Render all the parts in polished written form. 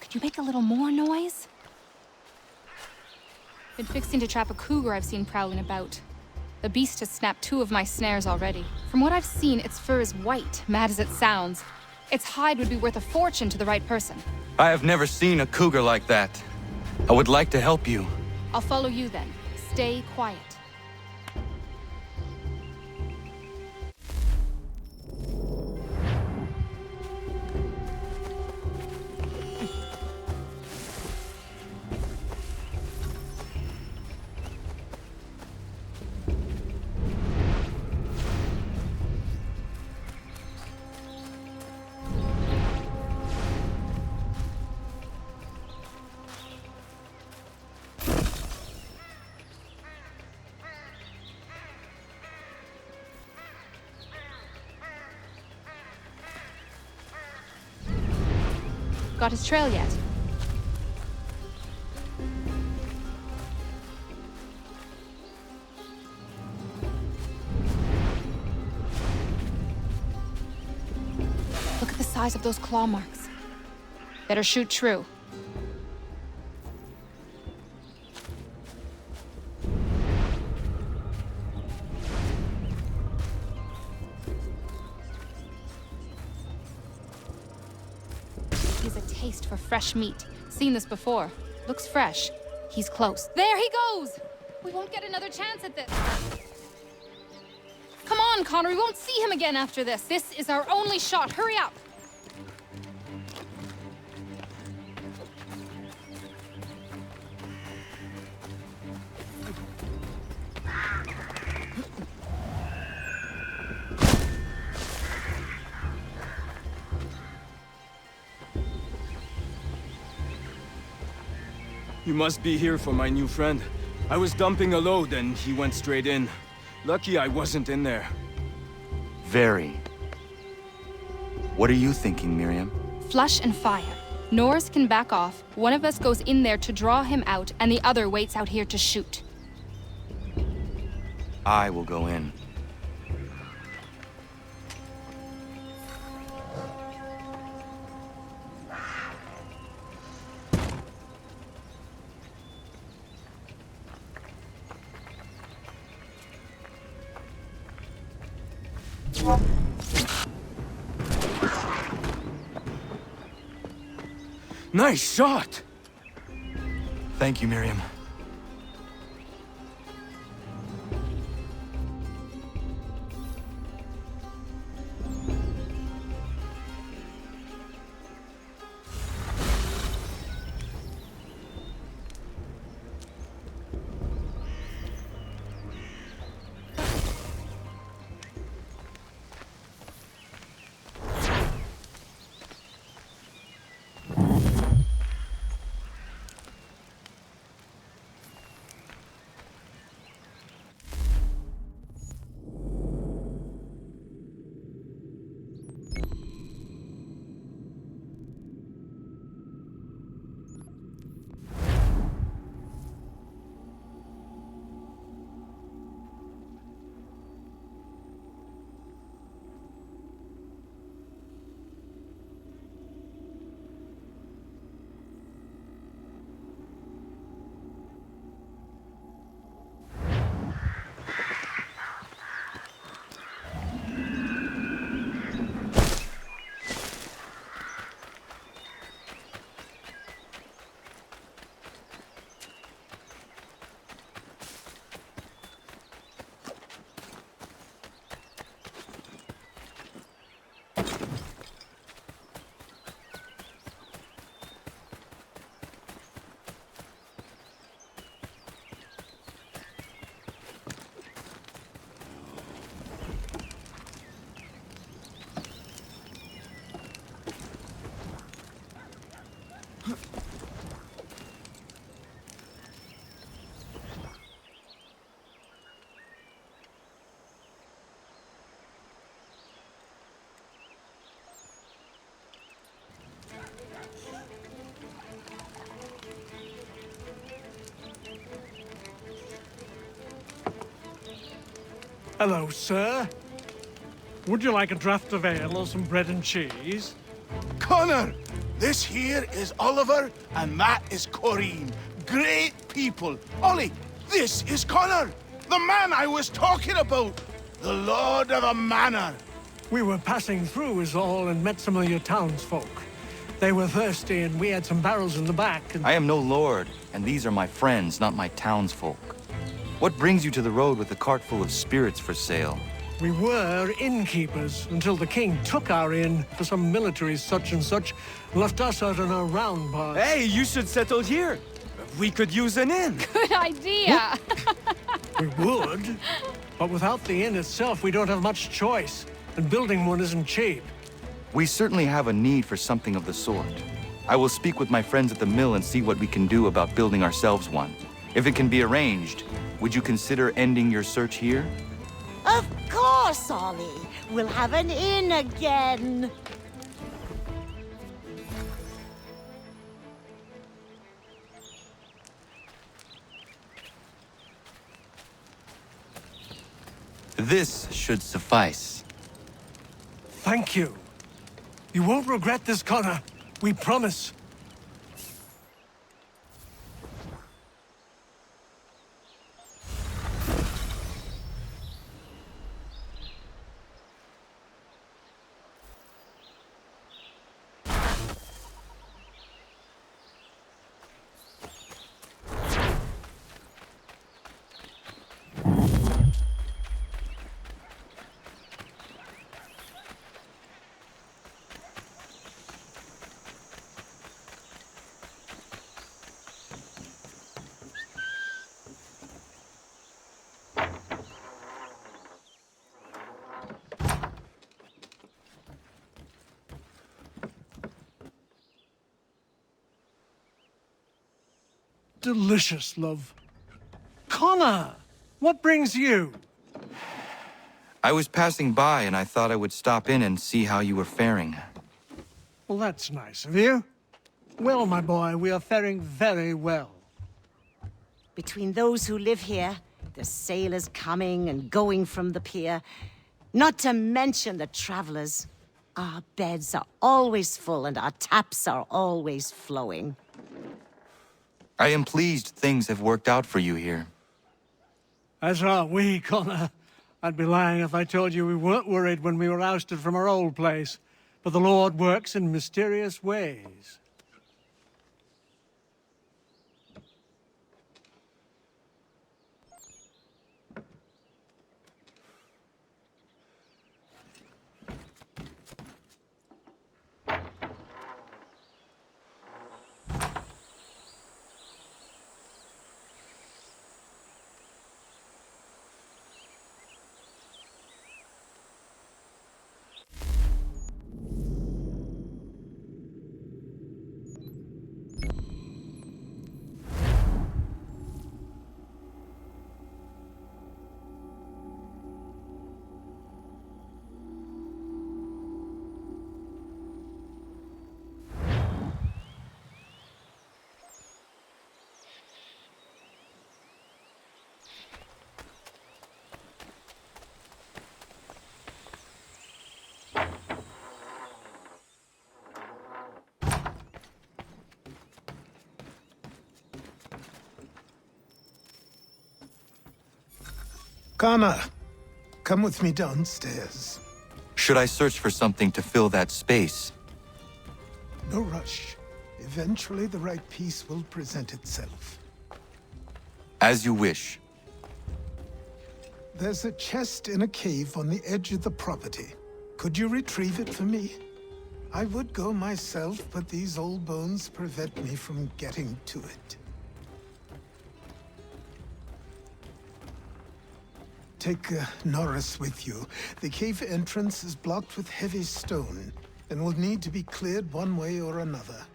Could you make a little more noise? Been fixing to trap a cougar I've seen prowling about. The beast has snapped 2 of my snares already. From what I've seen, its fur is white, mad as it sounds. Its hide would be worth a fortune to the right person. I have never seen a cougar like that. I would like to help you. I'll follow you then. Stay quiet. Got his trail yet? Look at the size of those claw marks. Better shoot true. Taste for fresh meat. Seen this before. Looks fresh. He's close. There he goes! We won't get another chance at this. Come on, Connor. We won't see him again after this. This is our only shot. Hurry up! You must be here for my new friend. I was dumping a load and he went straight in. Lucky I wasn't in there. Very. What are you thinking, Miriam? Flush and fire. Norris can back off. One of us goes in there to draw him out, and the other waits out here to shoot. I will go in. Nice shot! Thank you, Miriam. Hello, sir. Would you like a draught of ale or some bread and cheese? Connor! This here is Oliver, and that is Corinne. Great people. Ollie, this is Connor, the man I was talking about. The Lord of the Manor. We were passing through is all and met some of your townsfolk. They were thirsty and we had some barrels in the back and... I am no lord, and these are my friends, not my townsfolk. What brings you to the road with a cart full of spirits for sale? We were innkeepers until the king took our inn for some military such and such, left us out on our round bar. Hey, you should settle here. We could use an inn. Good idea! We would, but without the inn itself, we don't have much choice, and building one isn't cheap. We certainly have a need for something of the sort. I will speak with my friends at the mill and see what we can do about building ourselves one. If it can be arranged, would you consider ending your search here? Of course, Ollie. We'll have an inn again. This should suffice. Thank you. You won't regret this, Connor. We promise. Delicious, love. Connor! What brings you? I was passing by and I thought I would stop in and see how you were faring. Well, that's nice of you. Well, my boy, we are faring very well. Between those who live here, the sailors coming and going from the pier, not to mention the travelers, our beds are always full and our taps are always flowing. I am pleased things have worked out for you here. As are we, Connor. I'd be lying if I told you we weren't worried when we were ousted from our old place. But the Lord works in mysterious ways. Connor, come with me downstairs. Should I search for something to fill that space? No rush. Eventually the right piece will present itself. As you wish. There's a chest in a cave on the edge of the property. Could you retrieve it for me? I would go myself, but these old bones prevent me from getting to it. Take Norris with you. The cave entrance is blocked with heavy stone, and will need to be cleared one way or another.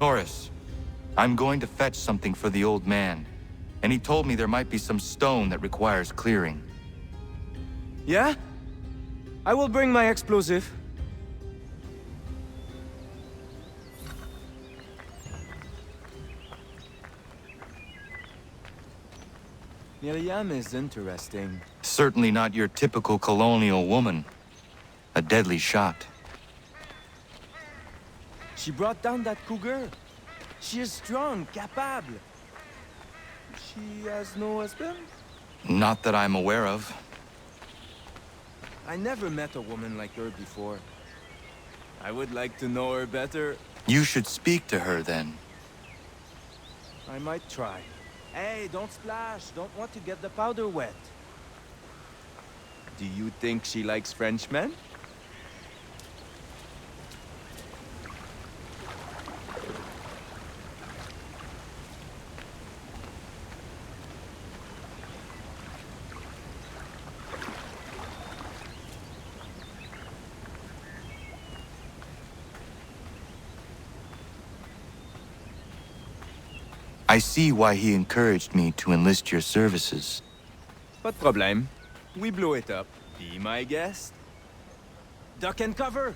Horace, I'm going to fetch something for the old man, and he told me there might be some stone that requires clearing. Yeah? I will bring my explosive. Miriam is interesting. Certainly not your typical colonial woman. A deadly shot. She brought down that cougar. She is strong, capable. She has no husband? Not that I'm aware of. I never met a woman like her before. I would like to know her better. You should speak to her then. I might try. Hey, don't splash. Don't want to get the powder wet. Do you think she likes Frenchmen? I see why he encouraged me to enlist your services. Pas de problème. We blow it up. Be my guest. Duck and cover!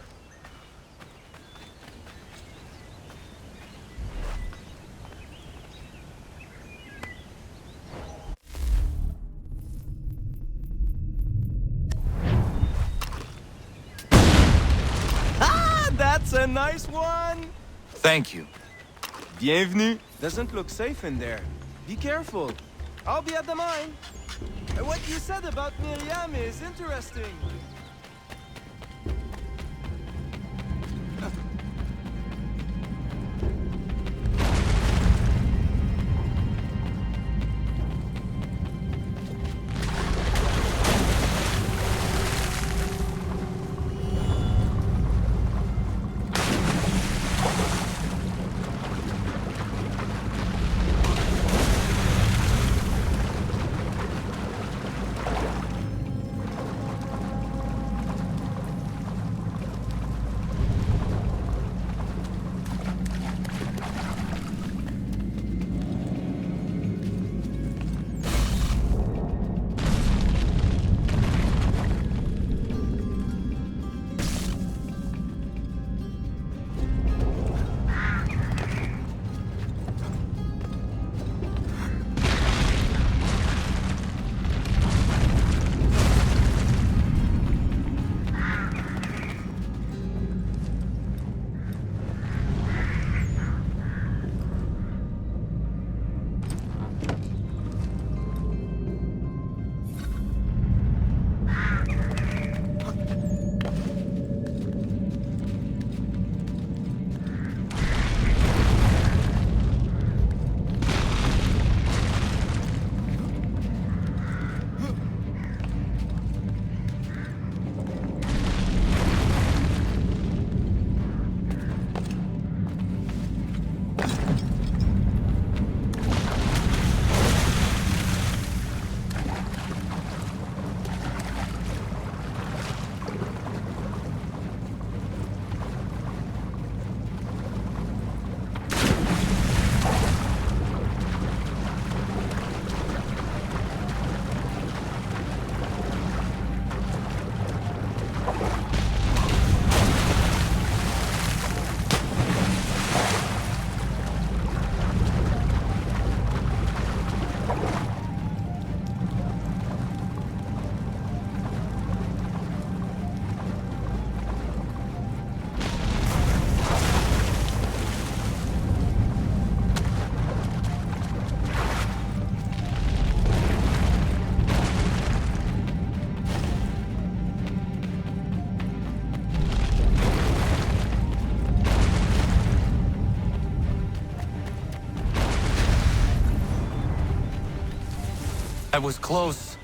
Ah! That's a nice one! Thank you. Bienvenue. Doesn't look safe in there. Be careful. I'll be at the mine. What you said about Miriam is interesting. I was close.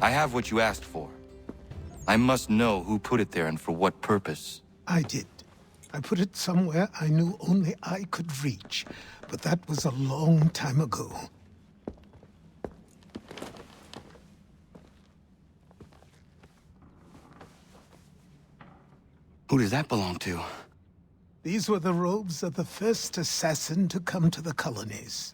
I have what you asked for. I must know who put it there and for what purpose. I did. I put it somewhere I knew only I could reach, but that was a long time ago. Who does that belong to? These were the robes of the first assassin to come to the colonies.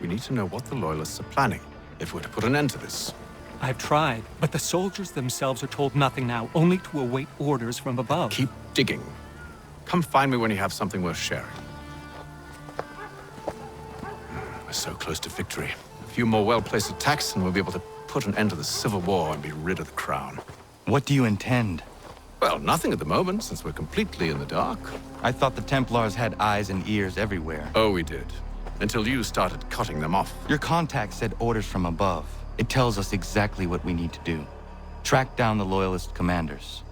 We need to know what the Loyalists are planning, if we're to put an end to this. I've tried, but the soldiers themselves are told nothing now, only to await orders from above. Keep digging. Come find me when you have something worth sharing. We're so close to victory. A few more well-placed attacks and we'll be able to put an end to the Civil War and be rid of the crown. What do you intend? Well, nothing at the moment, since we're completely in the dark. I thought the Templars had eyes and ears everywhere. Oh, we did. Until you started cutting them off. Your contact said orders from above. It tells us exactly what we need to do. Track down the Loyalist commanders.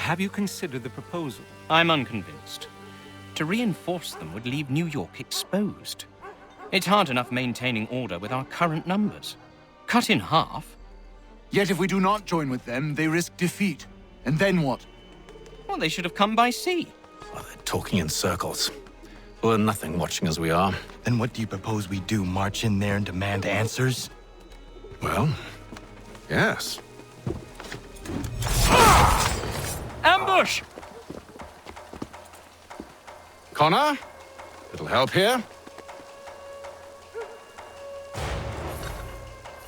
Have you considered the proposal? I'm unconvinced. To reinforce them would leave New York exposed. It's hard enough maintaining order with our current numbers. Cut in half? Yet if we do not join with them, they risk defeat. And then what? Well, they should have come by sea. Well, they're talking in circles. We're nothing watching as we are. Then what do you propose we do? March in there and demand answers? Well, yes. Ambush! Connor? Little help here?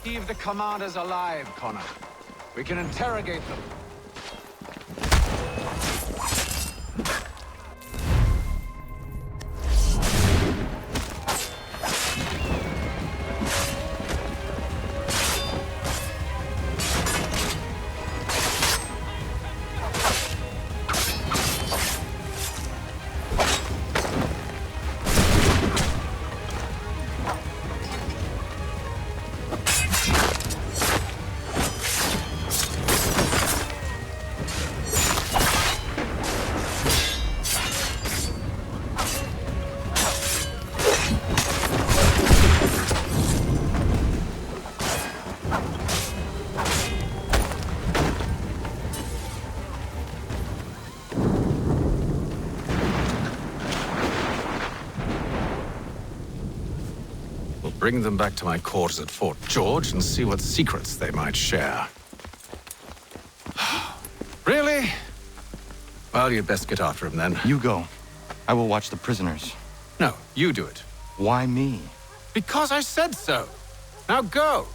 Leave the commanders alive, Connor. We can interrogate them. Bring them back to my quarters at Fort George and see what secrets they might share. Really? Well, you'd best get after him then. You go. I will watch the prisoners. No, you do it. Why me? Because I said so. Now go.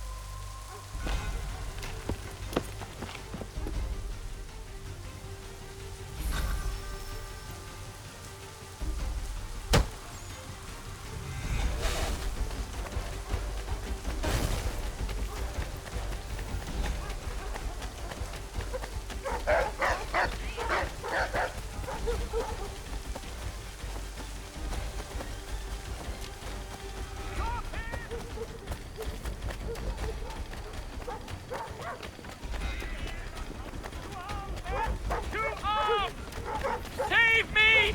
Save me!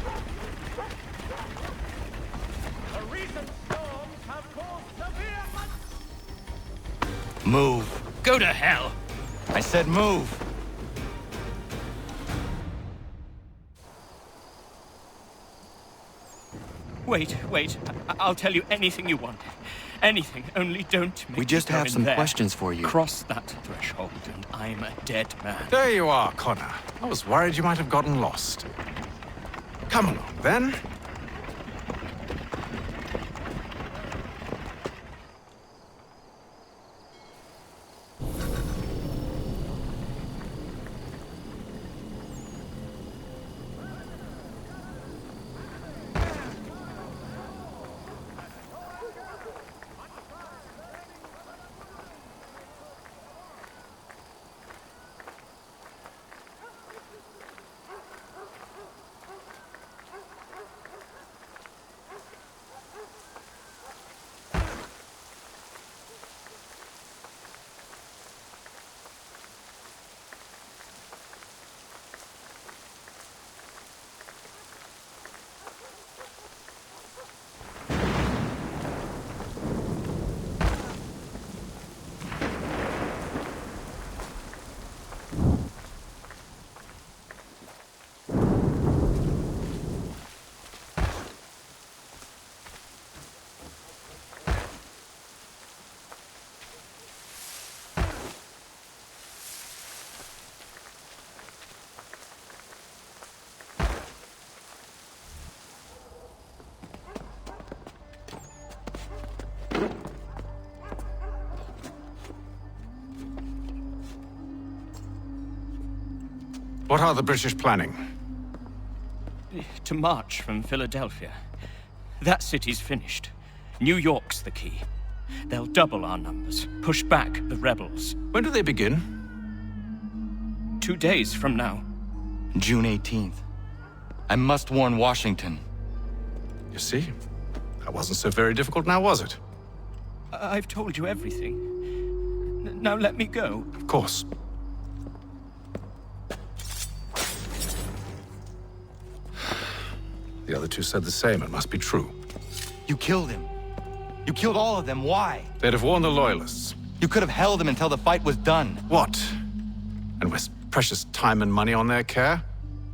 The recent storms have caused severe Move. Go to hell! I said move. Wait. I'll tell you anything you want. Anything, only don't make We just me go have in some there. questions for you. Cross that threshold and I'm a dead man. There you are, Connor. I was worried you might have gotten lost. Come along, then. What are the British planning? To march from Philadelphia. That city's finished. New York's the key. They'll double our numbers, push back the rebels. When do they begin? 2 days from now. June 18th. I must warn Washington. You see? That wasn't so very difficult now, was it? I've told you everything. Now let me go. Of course. The other two said the same. It must be true. You killed him. You killed all of them. Why? They'd have warned the Loyalists. You could have held him until the fight was done. What? And waste precious time and money on their care?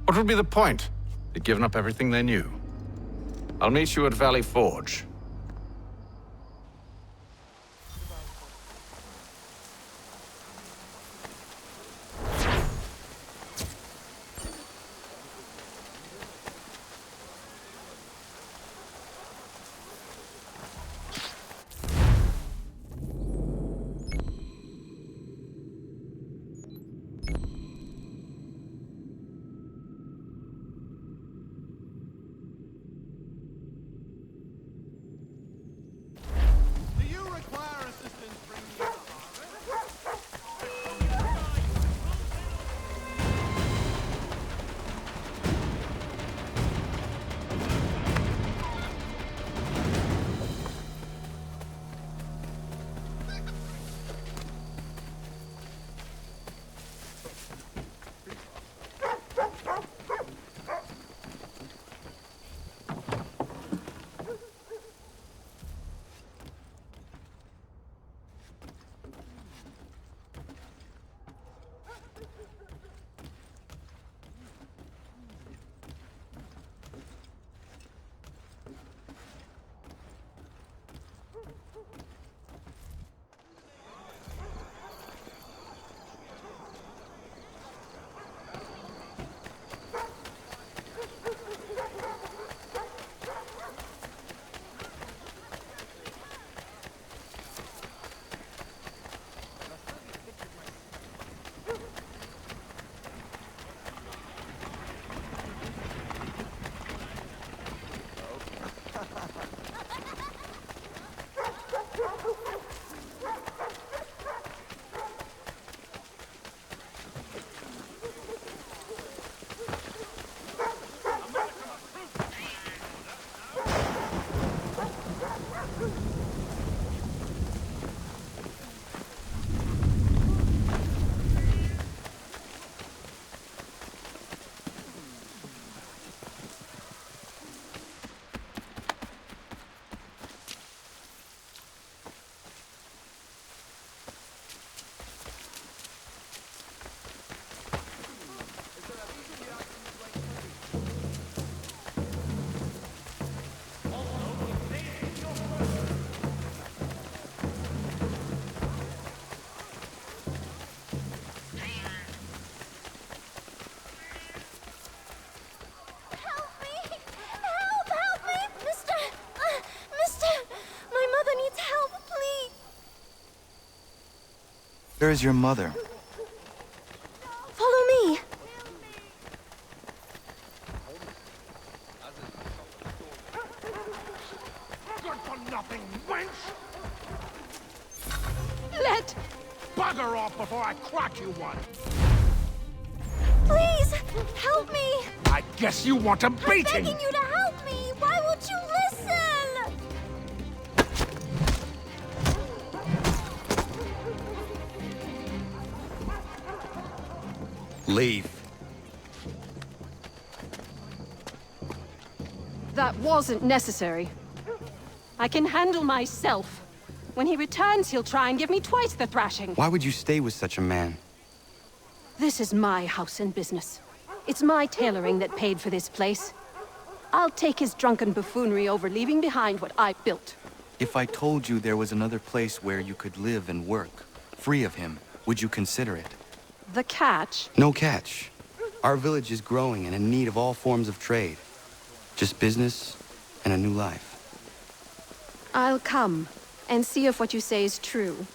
What would be the point? They'd given up everything they knew. I'll meet you at Valley Forge. Do you require assistance bringing you the harvest? Where is your mother? Follow me. Good for nothing, wench! Let... Bugger off before I crack you one! Please, help me. I guess you want a I'm beating! begging you to help me. Why won't you listen? Leave. That wasn't necessary. I can handle myself. When he returns, he'll try and give me twice the thrashing. Why would you stay with such a man? This is my house and business. It's my tailoring that paid for this place. I'll take his drunken buffoonery over leaving behind what I built. If I told you there was another place where you could live and work, free of him, would you consider it? The catch? No catch. Our village is growing and in need of all forms of trade. Just business and a new life. I'll come and see if what you say is true.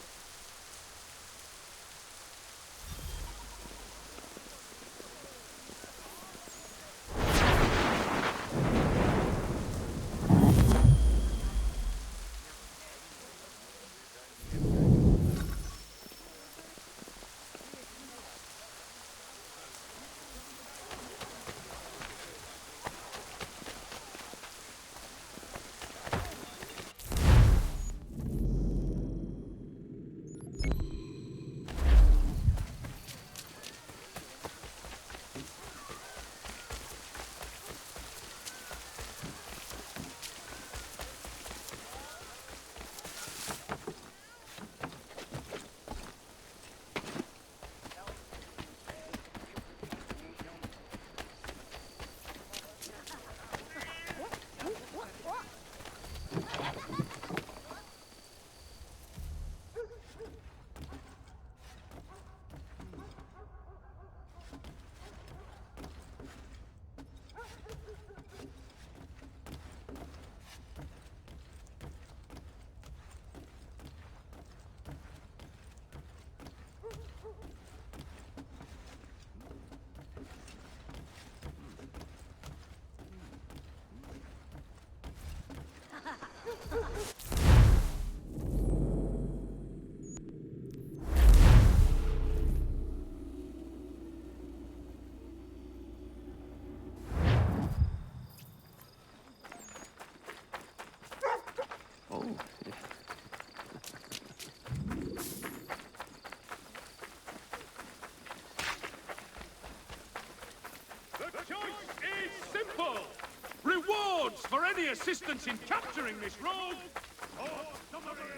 For any assistance in capturing this road, or summary.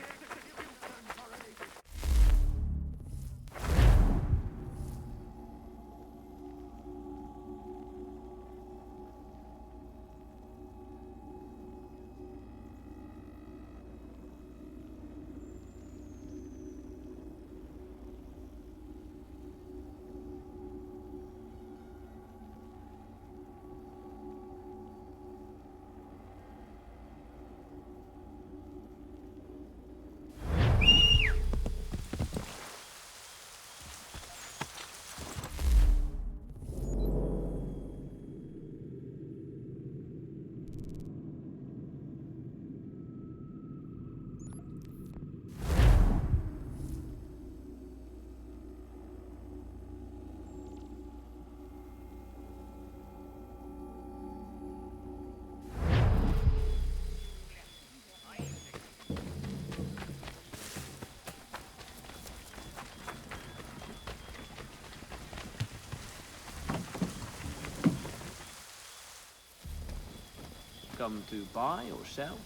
Come to buy or sell?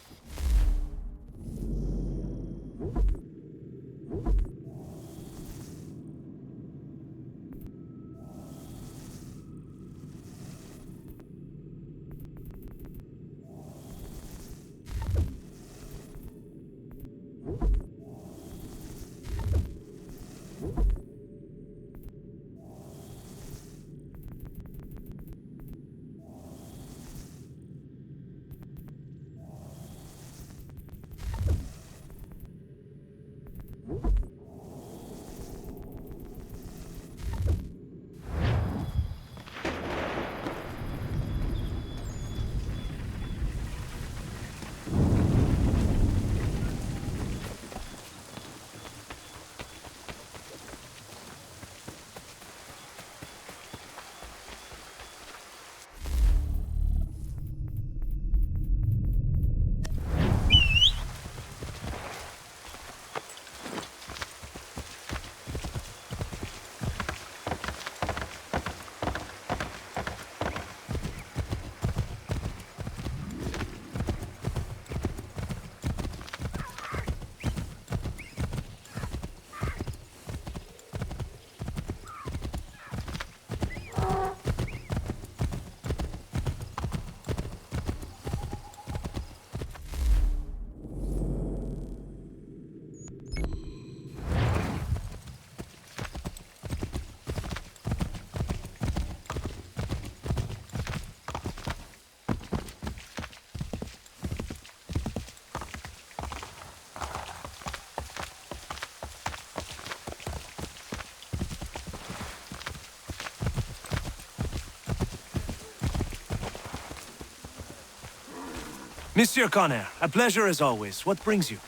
Monsieur Connor, a pleasure as always. What brings you?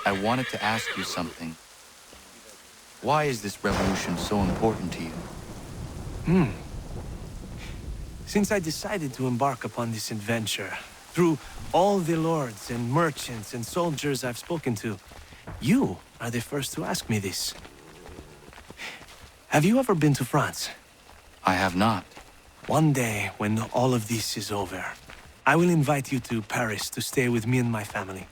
I wanted to ask you something. Why is this revolution so important to you? Since I decided to embark upon this adventure, through all the lords and merchants and soldiers I've spoken to, you are the first to ask me this. Have you ever been to France? I have not. One day, when all of this is over, I will invite you to Paris to stay with me and my family.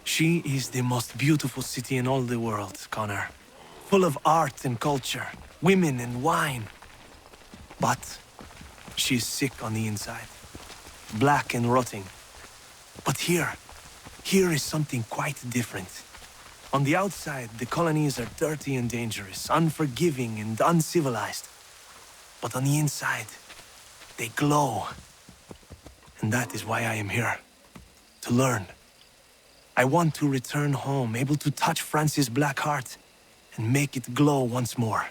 She is the most beautiful city in all the world, Connor. Full of art and culture, women and wine. But she's sick on the inside. Black and rotting. But here is something quite different. On the outside, the colonies are dirty and dangerous, unforgiving and uncivilized. But on the inside, they glow. And that is why I am here. To learn. I want to return home, able to touch France's black heart and make it glow once more.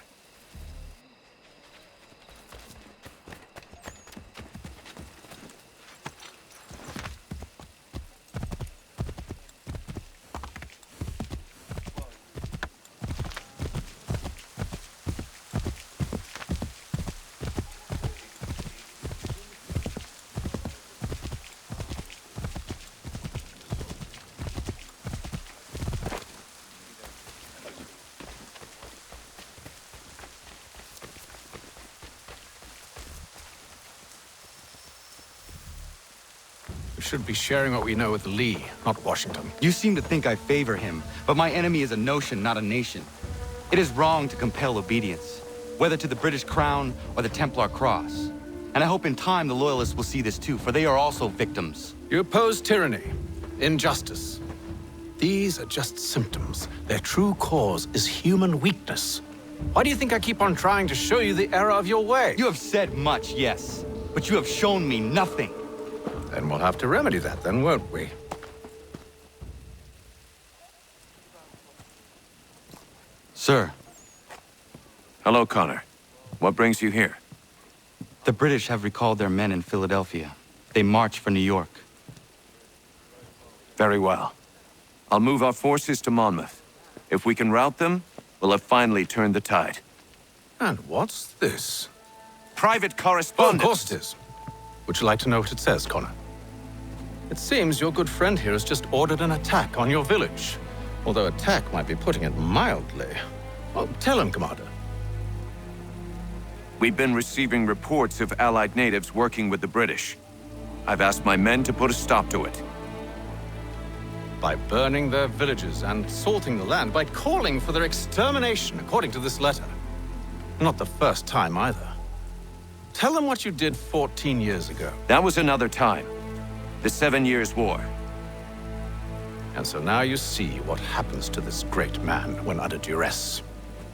We should be sharing what we know with Lee, not Washington. You seem to think I favor him, but my enemy is a notion, not a nation. It is wrong to compel obedience, whether to the British Crown or the Templar Cross. And I hope in time the Loyalists will see this too, for they are also victims. You oppose tyranny, injustice. These are just symptoms. Their true cause is human weakness. Why do you think I keep on trying to show you the error of your way? You have said much, yes, but you have shown me nothing. Then we'll have to remedy that then, won't we? Sir. Hello, Connor. What brings you here? The British have recalled their men in Philadelphia. They march for New York. Very well. I'll move our forces to Monmouth. If we can rout them, we'll have finally turned the tide. And what's this? Private Oh, correspondence. of course it is. Would you like to know what it says, Connor? It seems your good friend here has just ordered an attack on your village. Although attack might be putting it mildly. Well, tell him, Commander. We've been receiving reports of Allied natives working with the British. I've asked my men to put a stop to it. By burning their villages and salting the land, by calling for their extermination, according to this letter. Not the first time, either. Tell them what you did 14 years ago. That was another time. The 7 Years' War. And so now you see what happens to this great man when under duress.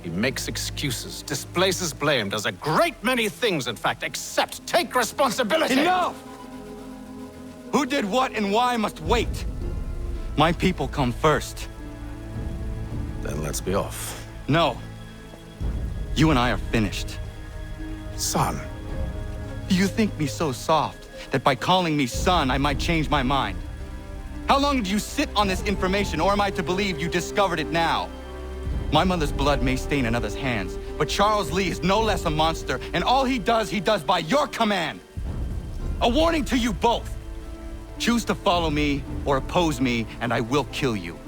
He makes excuses, displaces blame, does a great many things, in fact, except take responsibility! Enough! Who did what and why must wait. My people come first. Then let's be off. No. You and I are finished. Son. Do you think me so soft that by calling me son, I might change my mind? How long did you sit on this information, or am I to believe you discovered it now? My mother's blood may stain another's hands, but Charles Lee is no less a monster, and all he does by your command. A warning to you both. Choose to follow me or oppose me, and I will kill you.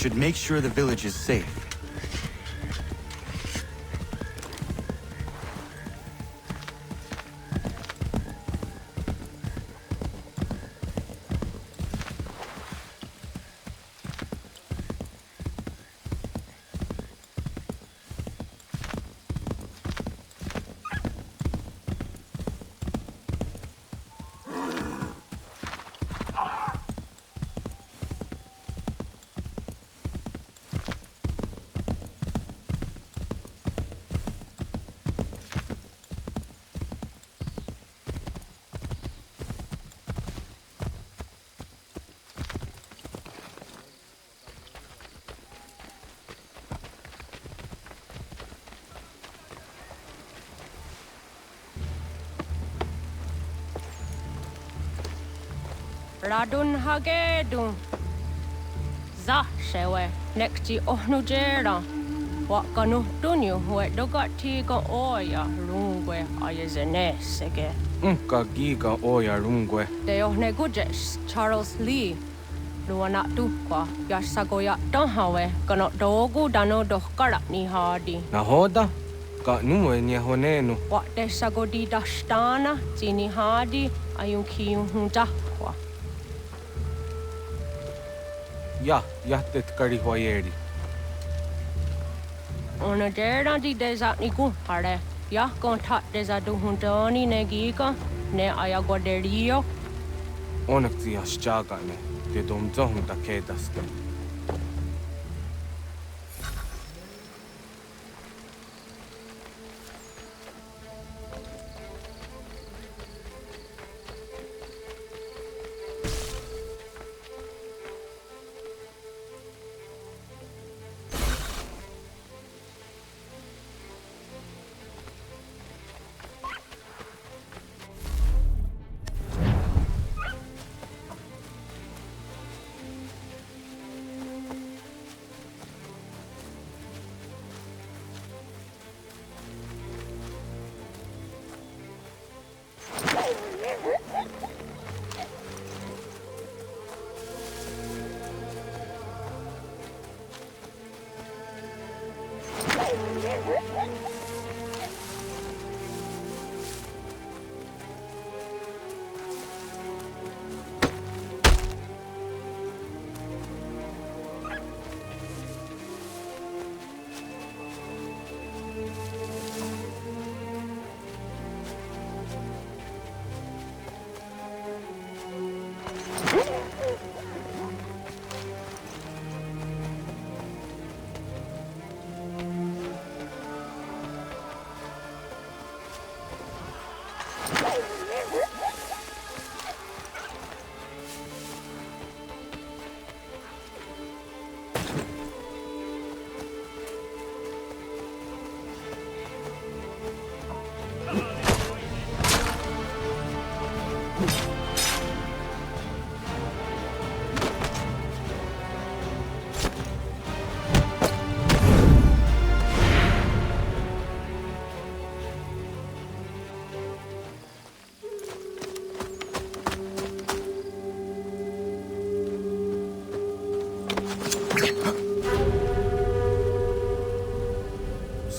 should make sure the village is safe. Radun hagedun. Za shewe nekti ohnujera. Wakanu dunyu we dogati ga oya rungwe ayezene sege. Unka giga oya rungwe. De ohne gujes Charles Lee. Luana tukwa yasagoya dahawe kano dogu dano dohkara ni hadi. Nahoda? Ka nuwe ni honenu. Wa de sagodi dashtana tini hadi ayunki hunta. Ja, jättet karihoyeri. Ona dera di desa ni kumpare. Ja kontat desa duhuntoni ne giga ne ayagoderio. Onneksi jasjagane. Te dom zohunta kedaste.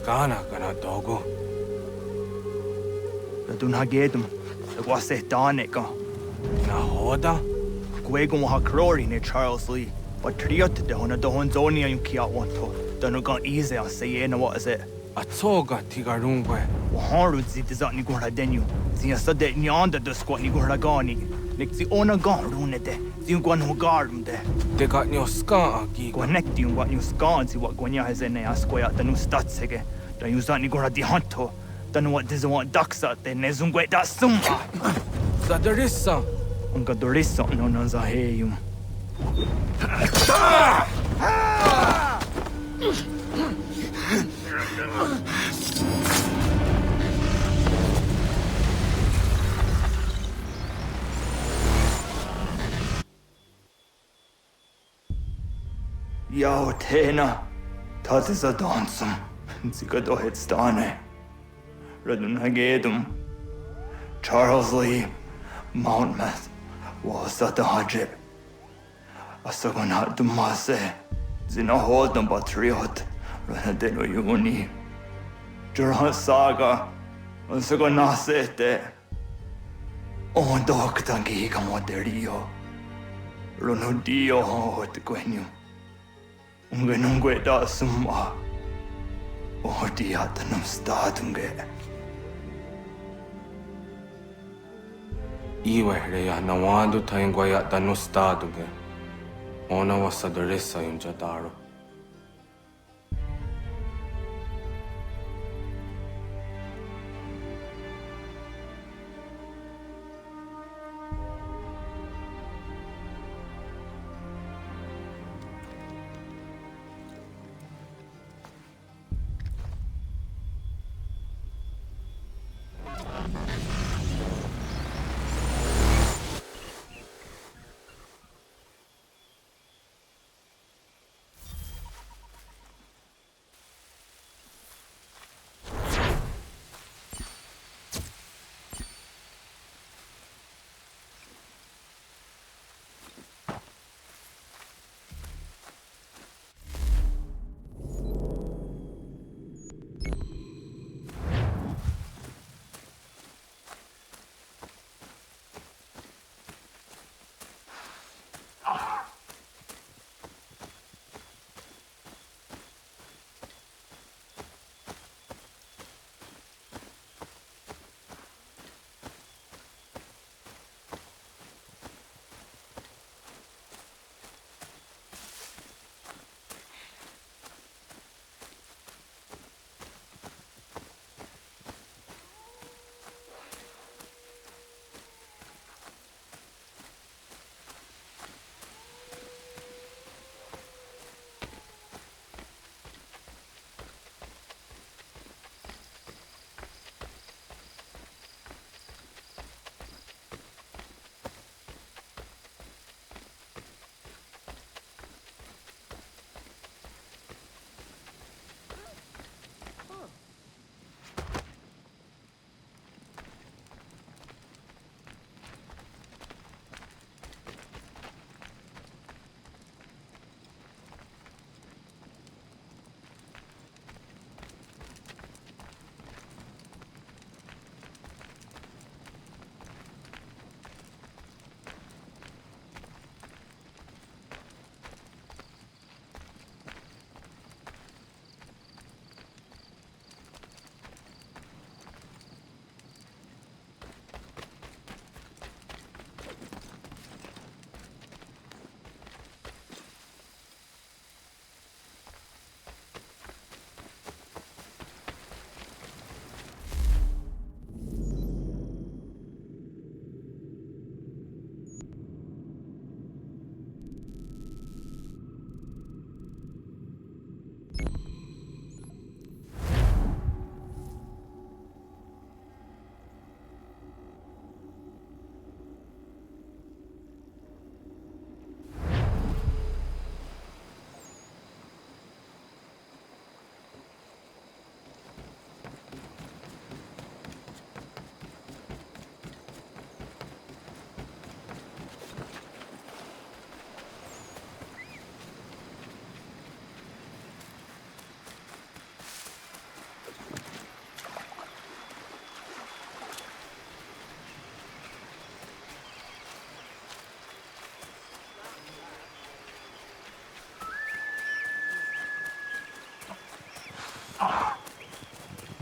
Skana kana dogo. Radun hagedum. Wase daneka. Nahoda? Gwego ha crori ne Charles Lee. But triot de hona do honzonia yung kia wanto. Dano gan easy on say na what is it? Atsoga tigarungwe. Waharu zit is ni gora denu. Zia sade ni anda do squat ni gora gani. Nik zi ona gan rune de. Zi gwan ho garum de. De got ni ska agi. Connect yung what you scan si what gwanya has in a square the new statsege. Da you zani gora di hanto. Dano what does want ducks out de nezungwe da sumba. Zadarissa. Unga dorissa no nanza heyum. Yao tena, das ist a dansum. Zika do het stane. Radun hagedum. Charles Lee, Monmouth, was at the hajib. Asagon hat dumase. Zinahodon patriot, Ranadeno Yuni. Jurhan Saga, Unsago Nasete. On Doctangi Gamoderio. Ronodio Hot Quenu. Ungenungue da Summa. Odiatanum Statunge. Iwe reya nawando taingwaya dano staduge. Ona wasadoresa yung jadaro.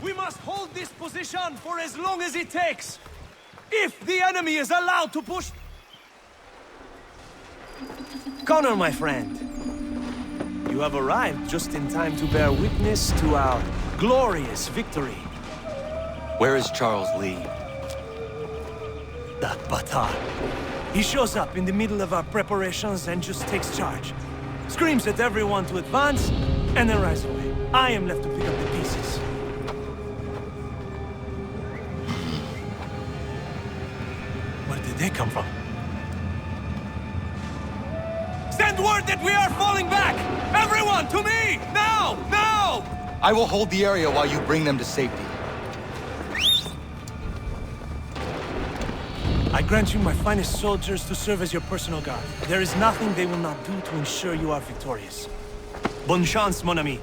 We must hold this position for as long as it takes. If the enemy is allowed to push... Connor, my friend. You have arrived just in time to bear witness to our glorious victory. Where is Charles Lee? That batard. He shows up in the middle of our preparations and just takes charge. Screams at everyone to advance, and then rides away. I am left to pick up the pieces. Where did they come from? Send word that we are falling back! Everyone, to me! Now! Now! I will hold the area while you bring them to safety. I grant you my finest soldiers to serve as your personal guard. There is nothing they will not do to ensure you are victorious. Bonne chance, mon ami.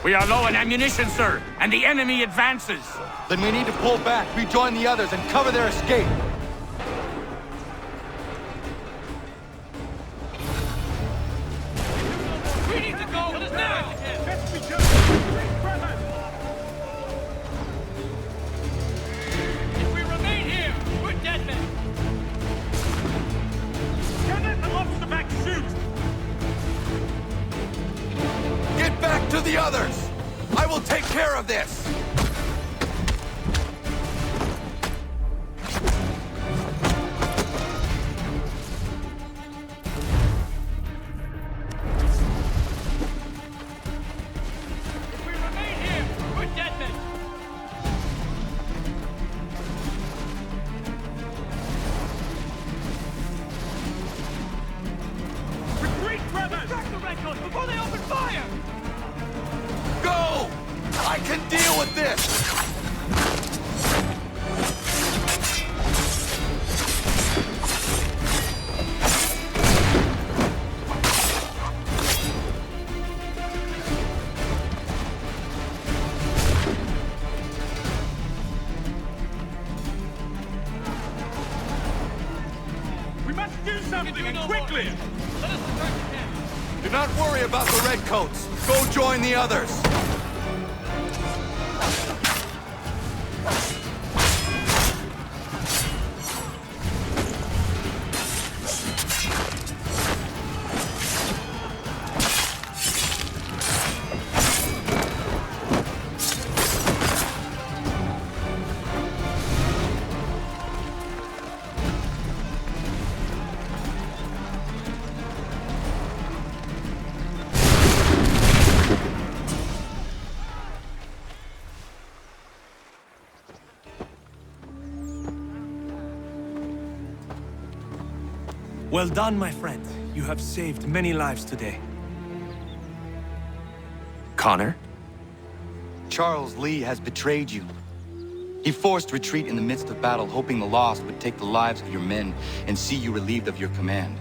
We are low on ammunition, sir, and the enemy advances. Then we need to pull back, rejoin the others, and cover their escape. We need to go now! If we remain here, we're dead men. Get the lobster back, shoot! Get back to the others! I will take care of this! If we remain here, we're dead men. Retreat, brothers! Back the records before they open fire! Go! I can deal with this! We must do something, and quickly! Let us return to camp. Do not worry about the redcoats. Go join the others. Well done, my friend. You have saved many lives today. Connor? Charles Lee has betrayed you. He forced retreat in the midst of battle, hoping the lost would take the lives of your men and see you relieved of your command.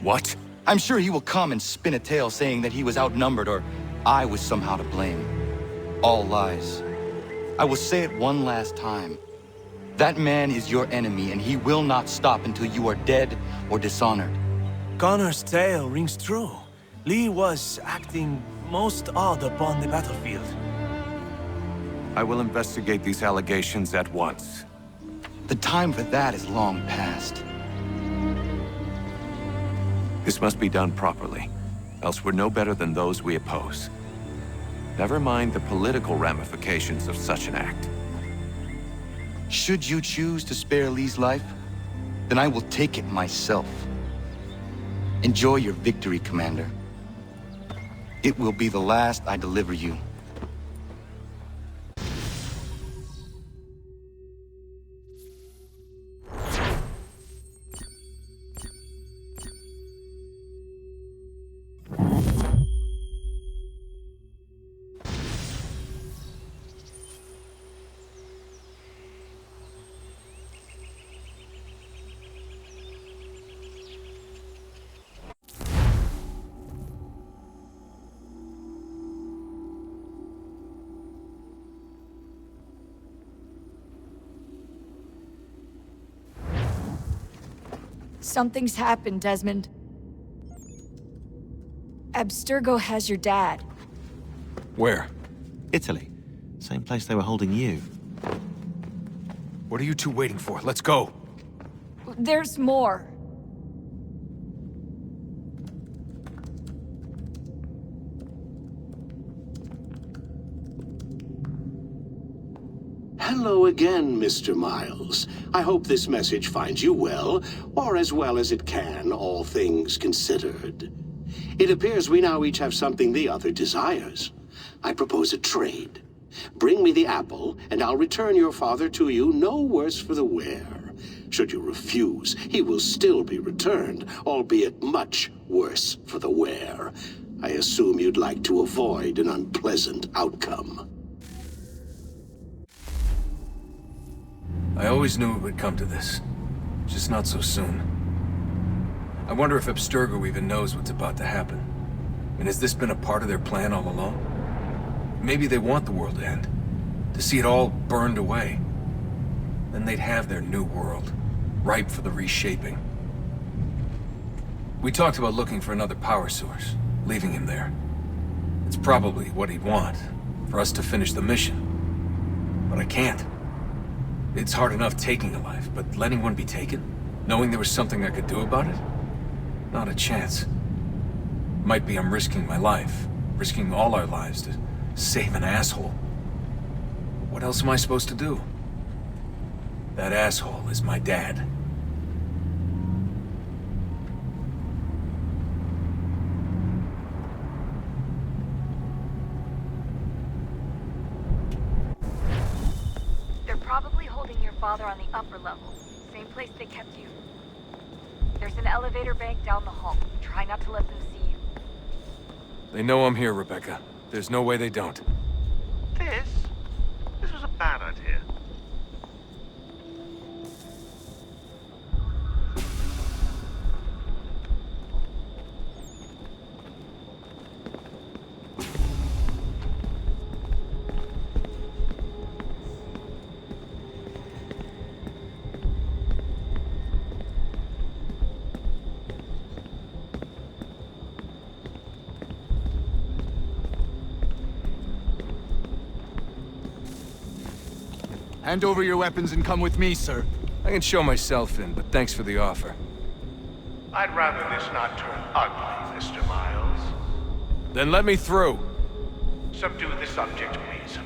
What? I'm sure he will come and spin a tale saying that he was outnumbered or I was somehow to blame. All lies. I will say it one last time. That man is your enemy, and he will not stop until you are dead or dishonored. Connor's tale rings true. Lee was acting most odd upon the battlefield. I will investigate these allegations at once. The time for that is long past. This must be done properly, else we're no better than those we oppose. Never mind the political ramifications of such an act. Should you choose to spare Lee's life, then I will take it myself. Enjoy your victory, Commander. It will be the last I deliver you. Something's happened, Desmond. Abstergo has your dad. Where? Italy. Same place they were holding you. What are you two waiting for? Let's go. There's more. Hello again, Mr. Miles. I hope this message finds you well, or as well as it can, all things considered. It appears we now each have something the other desires. I propose a trade. Bring me the apple, and I'll return your father to you no worse for the wear. Should you refuse, he will still be returned, albeit much worse for the wear. I assume you'd like to avoid an unpleasant outcome. I always knew it would come to this. Just not so soon. I wonder if Abstergo even knows what's about to happen. And has this been a part of their plan all along? Maybe they want the world to end. To see it all burned away. Then they'd have their new world, ripe for the reshaping. We talked about looking for another power source, leaving him there. It's probably what he'd want, for us to finish the mission. But I can't. It's hard enough taking a life, but letting one be taken? Knowing there was something I could do about it? Not a chance. Might be I'm risking my life, risking all our lives to save an asshole. What else am I supposed to do? That asshole is my dad. Probably holding your father on the upper level. Same place they kept you. There's an elevator bank down the hall. Try not to let them see you. They know I'm here, Rebecca. There's no way they don't. This was a bad idea. Hand over your weapons and come with me, sir. I can show myself in, but thanks for the offer. I'd rather this not turn ugly, Mr. Miles. Then let me through. Subdue the subject, please.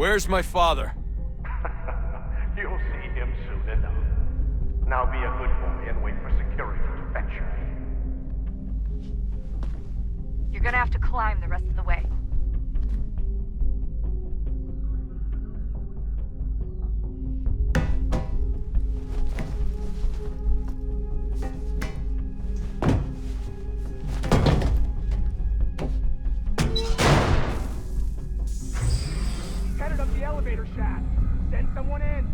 Where's my father? You'll see him soon enough. Now be a good boy and wait for security to fetch you. You're gonna have to climb the rest of the way. Headed up the elevator shaft. Send someone in.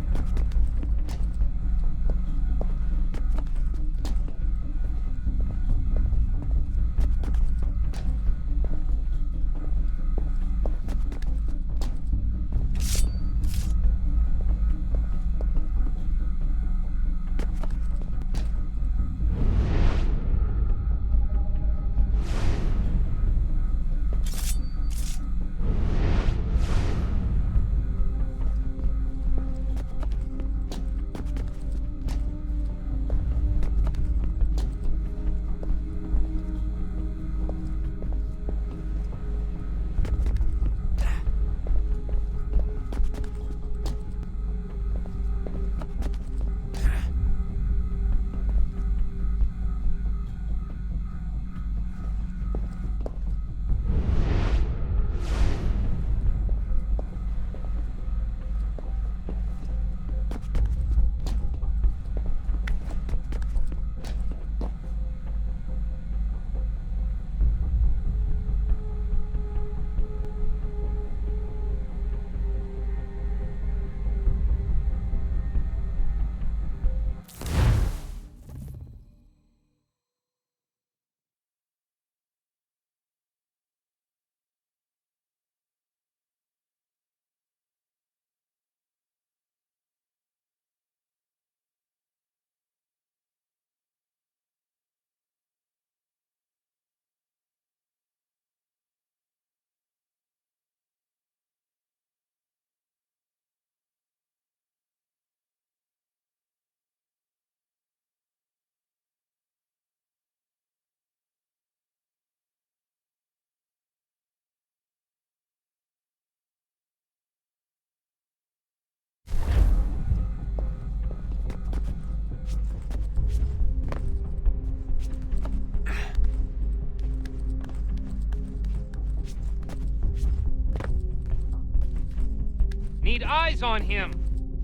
Need eyes on him.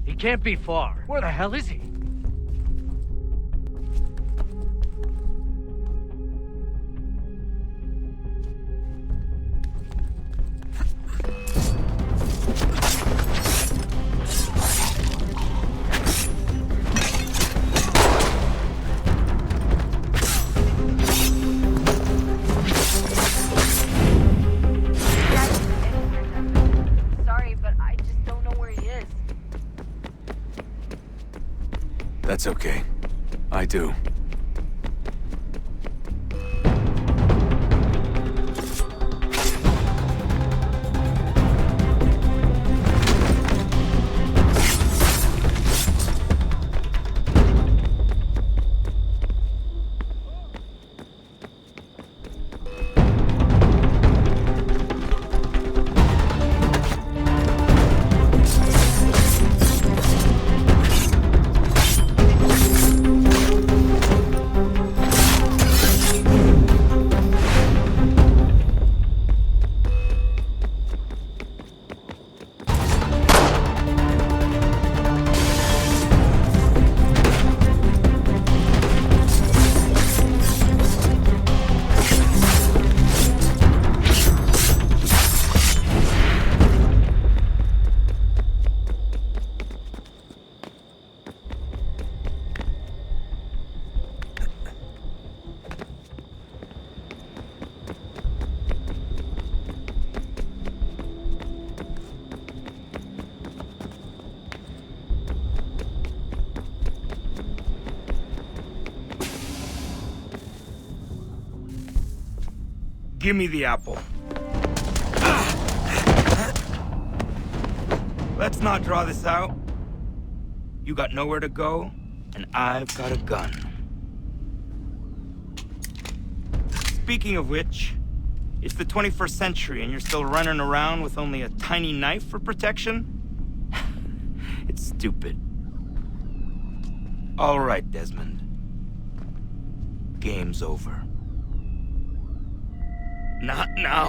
He can't be far. Where the hell is he? That's okay. I do. Give me the apple. Let's not draw this out. You got nowhere to go, and I've got a gun. Speaking of which, It's the 21st century and you're still running around with only a tiny knife for protection? It's stupid. All right, Desmond. Game's over. Not now.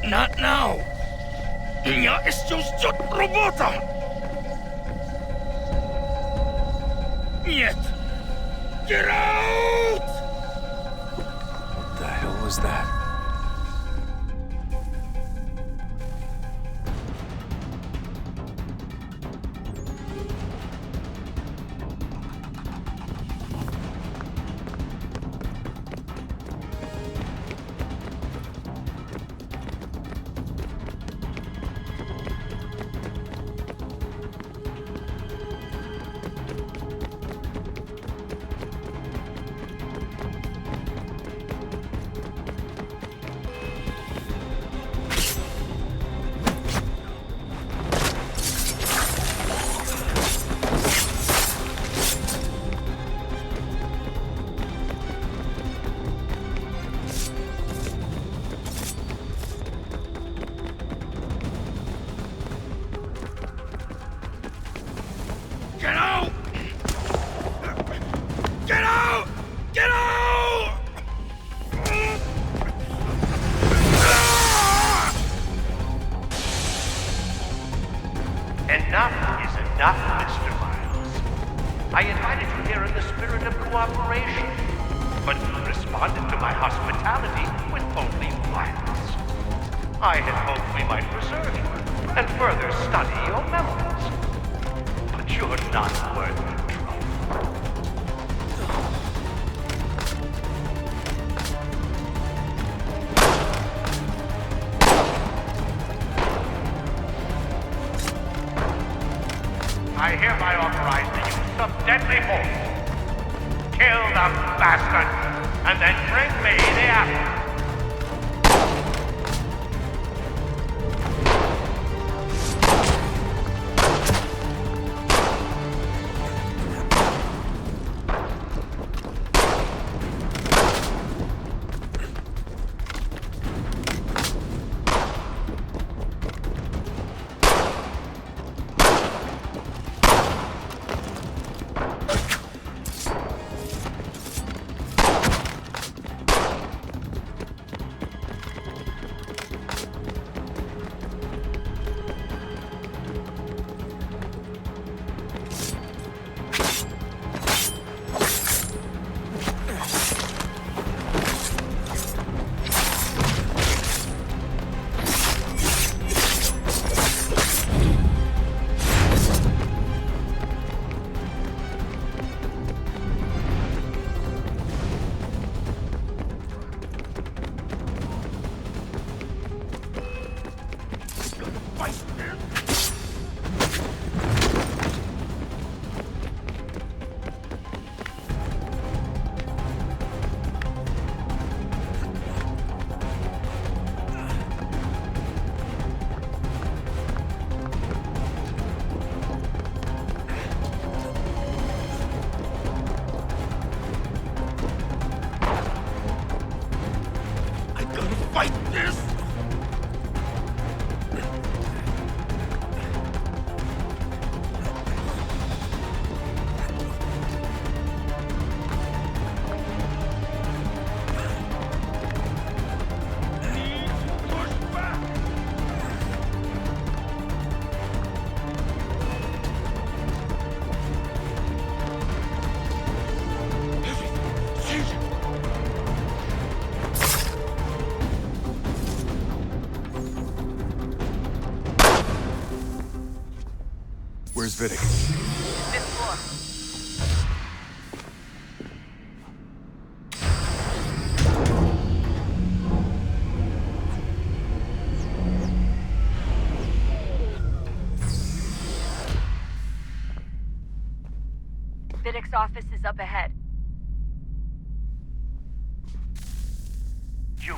Not now. Я еще ждет работа. Нет. Get out! What the hell was that? Get out! Get out! Get out! Enough is enough, Mr. Miles. I invited you here in the spirit of cooperation, but you responded to my hospitality with only violence. I had hoped we might preserve you and further study your memories. But you're not worth the trouble. I hereby authorize the use of deadly force. Kill the bastard, and then bring me the apple. Where's Vidic? Fifth floor. Vidic's office is up ahead. You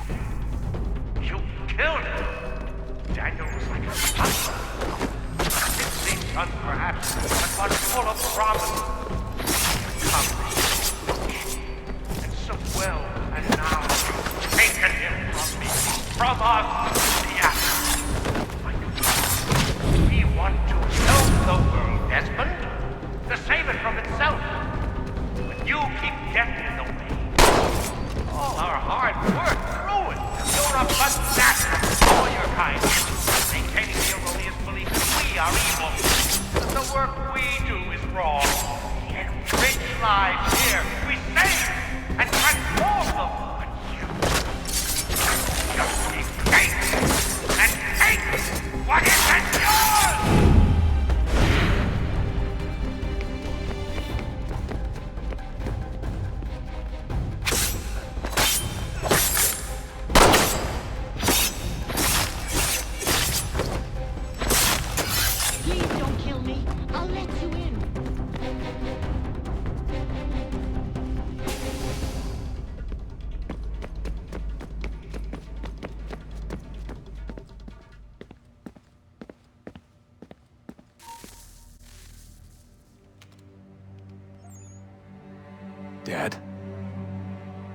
killed him. Daniel was like a hustler. His son, perhaps, but one full of promise. Come, and so well, and now you've taken we are evil. That the work we do is wrong. We enrich lives here. We save and transform them. But you just hate and hate what isn't yours! Dad?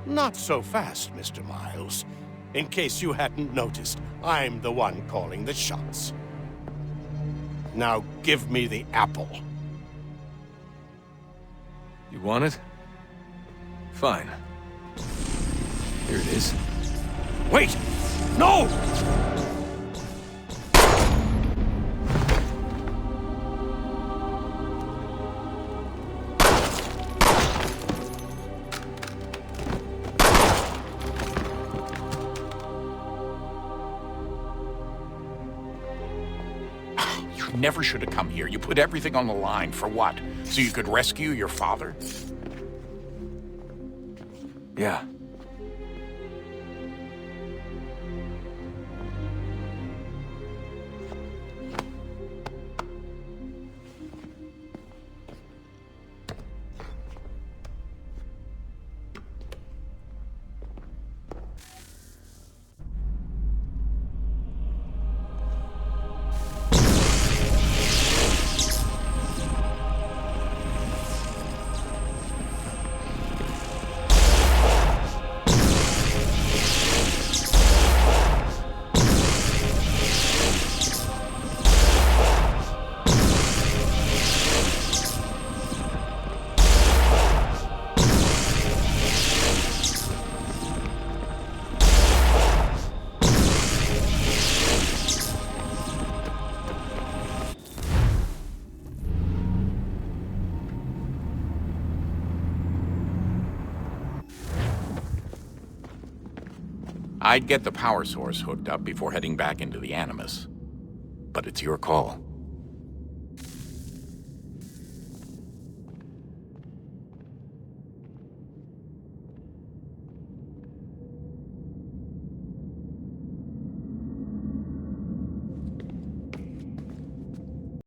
Not so fast, Mr. Miles. In case you hadn't noticed, I'm the one calling the shots. Now give me the apple. You want it? Fine. Here it is. Wait! No! Never should have come here. You put everything on the line. For what? So you could rescue your father? Yeah. I'd get the power source hooked up before heading back into the Animus. But it's your call.